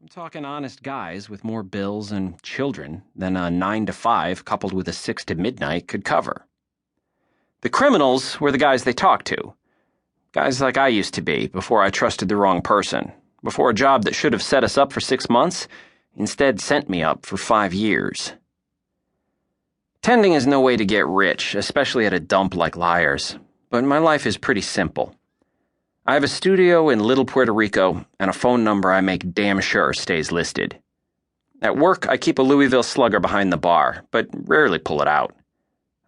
I'm talking honest guys with more bills and children than a 9 to 5 coupled with a 6 to midnight could cover. The criminals were the guys they talked to. Guys like I used to be before I trusted the wrong person, before a job that should have set us up for 6 months instead sent me up for 5 years. Tending is no way to get rich, especially at a dump like Liar's, but my life is pretty simple. I have a studio in Little Puerto Rico and a phone number I make damn sure stays listed. At work, I keep a Louisville Slugger behind the bar, but rarely pull it out.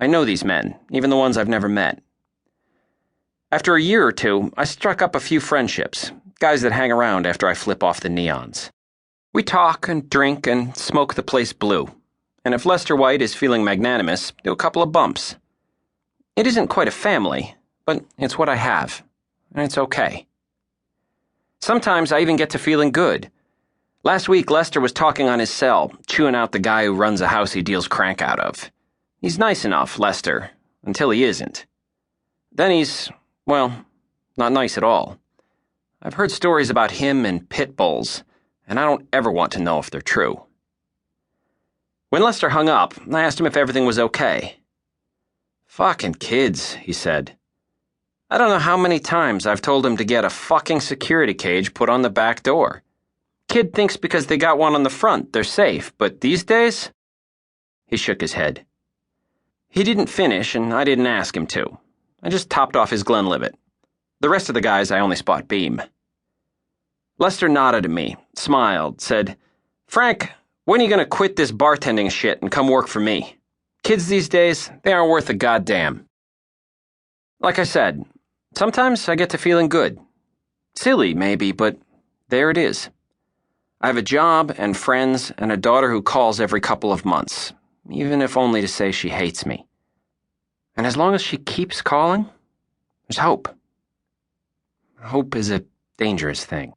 I know these men, even the ones I've never met. After a year or two, I struck up a few friendships, guys that hang around after I flip off the neons. We talk and drink and smoke the place blue, and if Lester White is feeling magnanimous, do a couple of bumps. It isn't quite a family, but it's what I have. And it's okay. Sometimes I even get to feeling good. Last week, Lester was talking on his cell, chewing out the guy who runs a house he deals crank out of. He's nice enough, Lester, until he isn't. Then he's, well, not nice at all. I've heard stories about him and pit bulls, and I don't ever want to know if they're true. When Lester hung up, I asked him if everything was okay. "Fucking kids," he said. I don't know how many times I've told him to get a fucking security cage put on the back door. Kid thinks because they got one on the front, they're safe, but these days? He shook his head. He didn't finish, and I didn't ask him to. I just topped off his Glenlivet. The rest of the guys I only spot beam. Lester nodded at me, smiled, said, "Frank, when are you going to quit this bartending shit and come work for me? Kids these days, they aren't worth a goddamn." Like I said, sometimes I get to feeling good. Silly, maybe, but there it is. I have a job and friends and a daughter who calls every couple of months, even if only to say she hates me. And as long as she keeps calling, there's hope. Hope is a dangerous thing.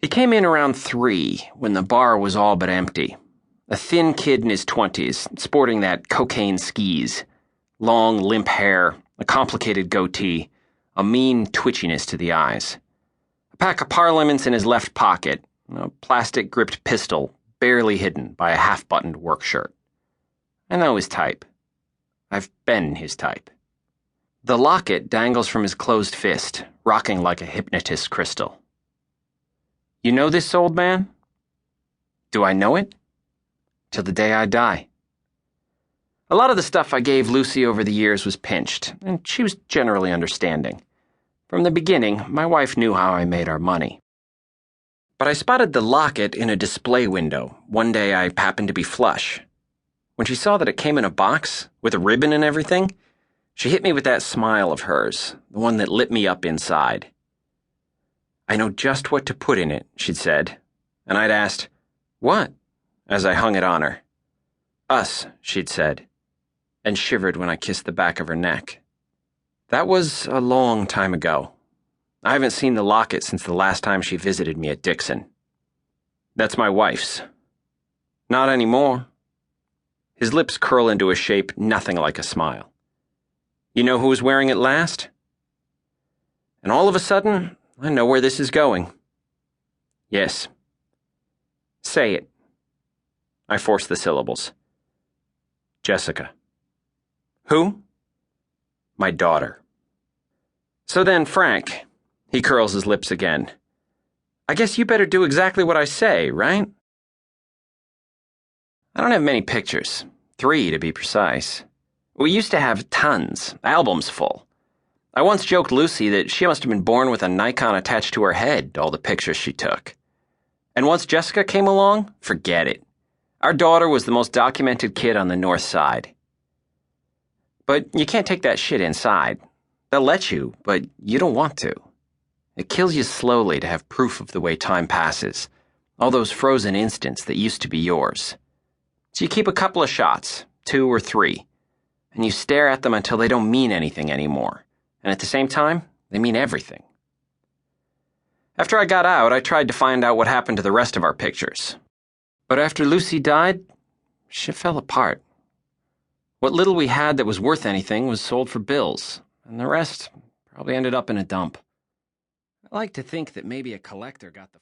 He came in around 3 when the bar was all but empty. A thin kid in his 20s, sporting that cocaine skis. Long, limp hair, a complicated goatee, a mean twitchiness to the eyes. A pack of parliaments in his left pocket, a plastic-gripped pistol barely hidden by a half-buttoned work shirt. I know his type. I've been his type. The locket dangles from his closed fist, rocking like a hypnotist's crystal. You know this, old man? Do I know it? Till the day I die. A lot of the stuff I gave Lucy over the years was pinched, and she was generally understanding. From the beginning, my wife knew how I made our money. But I spotted the locket in a display window one day I happened to be flush. When she saw that it came in a box, with a ribbon and everything, she hit me with that smile of hers, the one that lit me up inside. "I know just what to put in it," she'd said, and I'd asked, "What?" as I hung it on her. "Us," she'd said, and shivered when I kissed the back of her neck. That was a long time ago. I haven't seen the locket since the last time she visited me at Dixon. That's my wife's. Not anymore. His lips curl into a shape nothing like a smile. You know who was wearing it last? And all of a sudden, I know where this is going. Yes. Say it. I forced the syllables. Jessica. Who? My daughter. So then, Frank, he curls his lips again. I guess you better do exactly what I say, right? I don't have many pictures. 3 to be precise. We used to have tons, albums full. I once joked Lucy that she must have been born with a Nikon attached to her head, all the pictures she took. And once Jessica came along, forget it. Our daughter was the most documented kid on the North Side. But you can't take that shit inside. They'll let you, but you don't want to. It kills you slowly to have proof of the way time passes, all those frozen instants that used to be yours. So you keep a couple of shots, 2 or 3, and you stare at them until they don't mean anything anymore, and at the same time, they mean everything. After I got out, I tried to find out what happened to the rest of our pictures. But after Lucy died, shit fell apart. What little we had that was worth anything was sold for bills, and the rest probably ended up in a dump. I like to think that maybe a collector got the